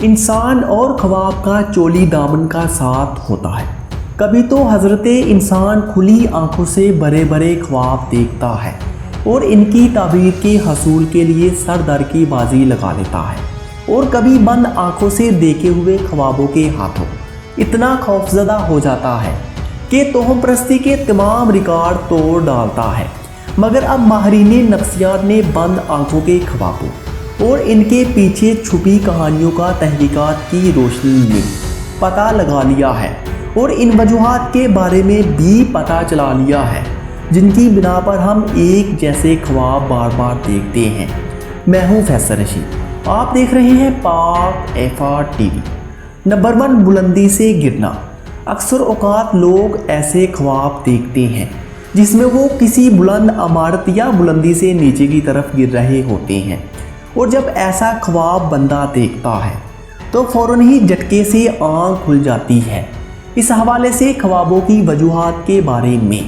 انسان اور خواب کا چولی دامن کا ساتھ ہوتا ہے۔ کبھی تو حضرت انسان کھلی آنکھوں سے بڑے بڑے خواب دیکھتا ہے اور ان کی تعبیر کے حصول کے لیے سر در کی بازی لگا لیتا ہے، اور کبھی بند آنکھوں سے دیکھے ہوئے خوابوں کے ہاتھوں اتنا خوفزدہ ہو جاتا ہے کہ توہم پرستی کے تمام ریکارڈ توڑ ڈالتا ہے۔ مگر اب ماہرین نفسیات نے بند آنکھوں کے خوابوں اور ان کے پیچھے چھپی کہانیوں کا تحقیقات کی روشنی میں پتہ لگا لیا ہے، اور ان وجوہات کے بارے میں بھی پتہ چلا لیا ہے جن کی بنا پر ہم ایک جیسے خواب بار بار دیکھتے ہیں۔ میں ہوں فیصل رشید، آپ دیکھ رہے ہیں پاک ایفا ٹی وی۔ نمبر 1، بلندی سے گرنا۔ اکثر اوقات لوگ ایسے خواب دیکھتے ہیں جس میں وہ کسی بلند عمارت یا بلندی سے نیچے کی طرف گر رہے ہوتے ہیں، اور جب ایسا خواب بندہ دیکھتا ہے تو فوراً ہی جھٹکے سے آنکھ کھل جاتی ہے۔ اس حوالے سے خوابوں کی وجوہات کے بارے میں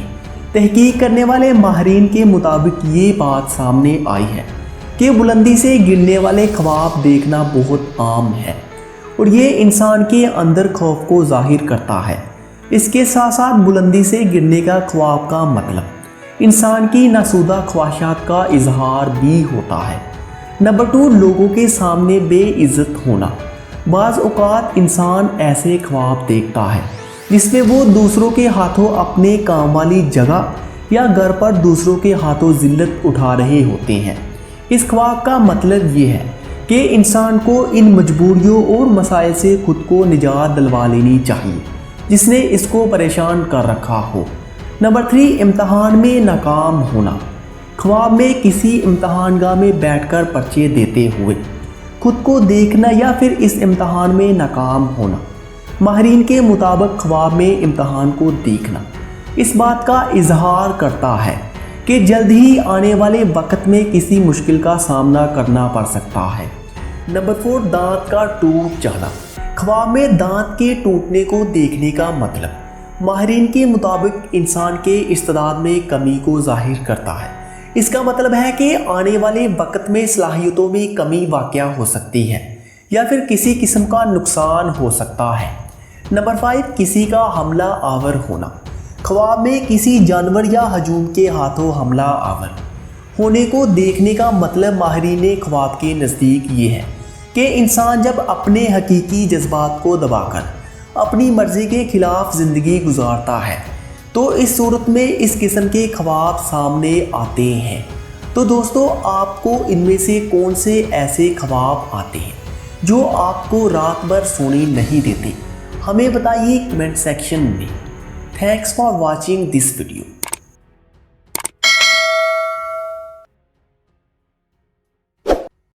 تحقیق کرنے والے ماہرین کے مطابق یہ بات سامنے آئی ہے کہ بلندی سے گرنے والے خواب دیکھنا بہت عام ہے، اور یہ انسان کے اندر خوف کو ظاہر کرتا ہے۔ اس کے ساتھ ساتھ بلندی سے گرنے کا خواب کا مطلب انسان کی ناسودہ خواہشات کا اظہار بھی ہوتا ہے۔ نمبر 2، لوگوں کے سامنے بے عزت ہونا۔ بعض اوقات انسان ایسے خواب دیکھتا ہے جس میں وہ دوسروں کے ہاتھوں اپنے کام والی جگہ یا گھر پر دوسروں کے ہاتھوں ذلت اٹھا رہے ہوتے ہیں۔ اس خواب کا مطلب یہ ہے کہ انسان کو ان مجبوریوں اور مسائل سے خود کو نجات دلوا لینی چاہیے جس نے اس کو پریشان کر رکھا ہو۔ نمبر 3، امتحان میں ناکام ہونا۔ خواب میں کسی امتحان گاہ میں بیٹھ کر پرچے دیتے ہوئے خود کو دیکھنا یا پھر اس امتحان میں ناکام ہونا۔ ماہرین کے مطابق خواب میں امتحان کو دیکھنا اس بات کا اظہار کرتا ہے کہ جلد ہی آنے والے وقت میں کسی مشکل کا سامنا کرنا پڑ سکتا ہے۔ نمبر 4، دانت کا ٹوٹ جانا۔ خواب میں دانت کے ٹوٹنے کو دیکھنے کا مطلب ماہرین کے مطابق انسان کے استعداد میں کمی کو ظاہر کرتا ہے۔ اس کا مطلب ہے کہ آنے والے وقت میں صلاحیتوں میں کمی واقع ہو سکتی ہے یا پھر کسی قسم کا نقصان ہو سکتا ہے۔ نمبر 5، کسی کا حملہ آور ہونا۔ خواب میں کسی جانور یا ہجوم کے ہاتھوں حملہ آور ہونے کو دیکھنے کا مطلب ماہرین خواب کے نزدیک یہ ہے کہ انسان جب اپنے حقیقی جذبات کو دبا کر اپنی مرضی کے خلاف زندگی گزارتا ہے تو اس صورت میں اس قسم کے خواب سامنے آتے ہیں۔ تو دوستو، آپ کو ان میں سے کون سے ایسے خواب آتے ہیں جو آپ کو رات بھر سونے نہیں دیتے؟ ہمیں بتائیے کمنٹ سیکشن میں۔ Thanks for watching this video.